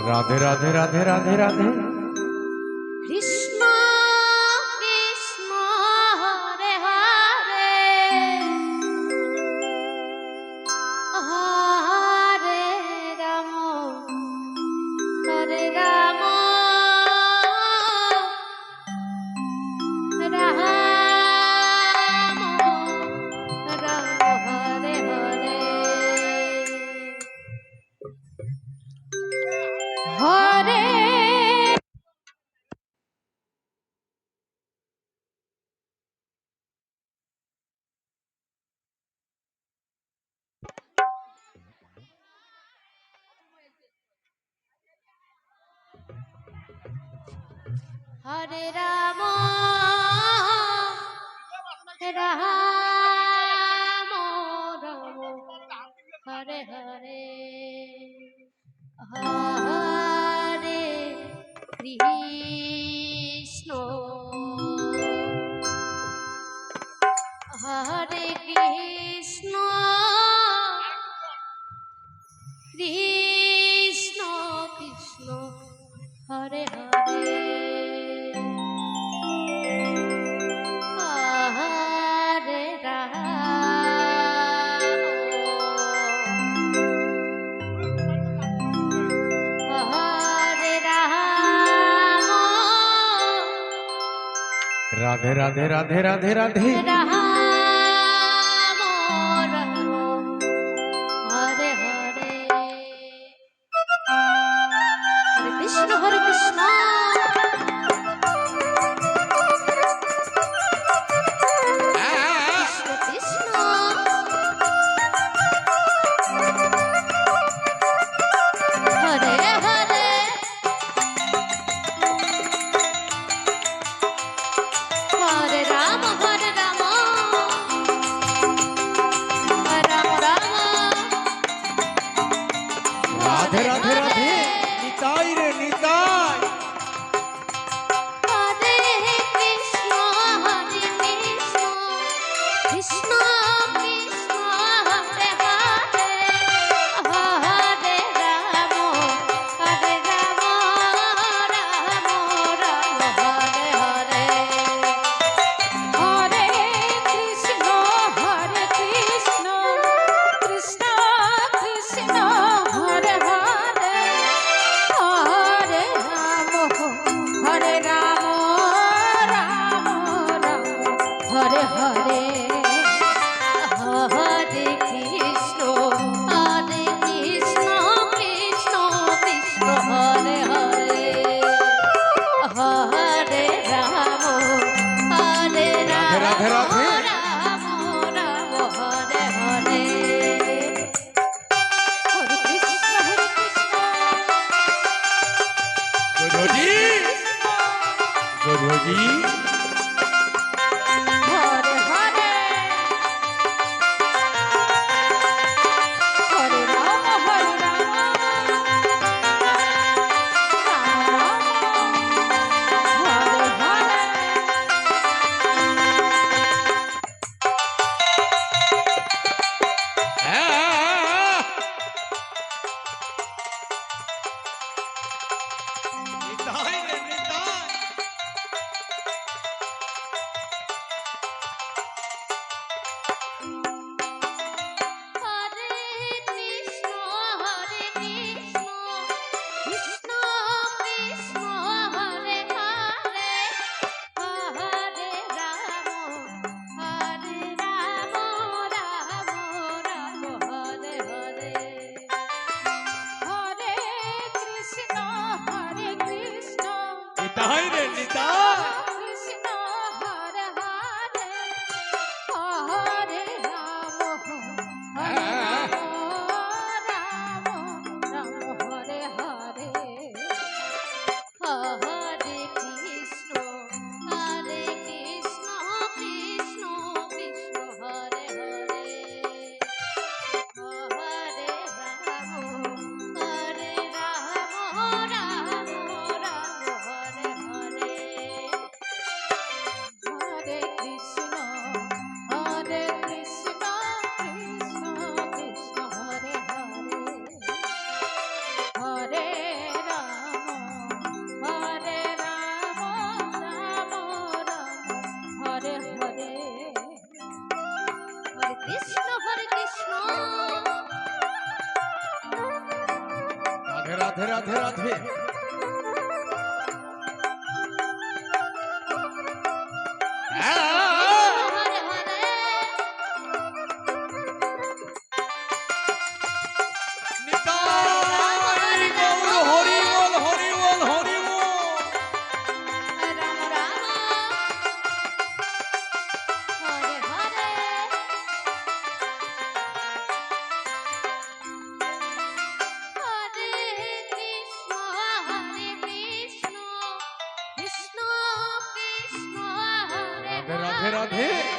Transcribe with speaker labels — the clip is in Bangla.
Speaker 1: রাধে রাধে রাধে রাধে রাধে।
Speaker 2: কৃষ্ণ কৃষ্ণ হরে হরে হরে রাম হরে রাম রাম রাম হরে হরে হরে হরে রাম রাম রাম হরে হরে হরে কৃষ্ণ হরে কৃষ্ণ কৃষ্ণ কৃষ্ণ হরে হরে হরে রাম হরে রাম
Speaker 1: রাধে রাধে রাধে রাধে রাধে।
Speaker 2: রাম রাম হরে হরে হরে কৃষ্ণ হরে কৃষ্ণ কৃষ্ণ কৃষ্ণ হরে হরে হরে রাম রাম রাম
Speaker 1: রাধে রাধে রাধে। নিতাই রে নিতাই।
Speaker 2: হরে কৃষ্ণ হরে কৃষ্ণ কৃষ্ণ কৃষ্ণ হরে হরে হরে রাম রাম রাম হরে হরে হরে কৃষ্ণ কৃষ্ণ কৃষ্ণ হরে হরে হরে রাম হরে রাম রাম রাম হরে হরে হরে কৃষ্ণ হরে কৃষ্ণ
Speaker 1: রাধে রাধে রাধে রাধে
Speaker 2: হরে হরে
Speaker 1: নিতাই গৌর হরি বল হরি বল হরি বল
Speaker 2: রাম রাম হরে হরে হরে কৃষ্ণ কৃষ্ণ কৃষ্ণ হরে
Speaker 1: রাধে রাধে রাধে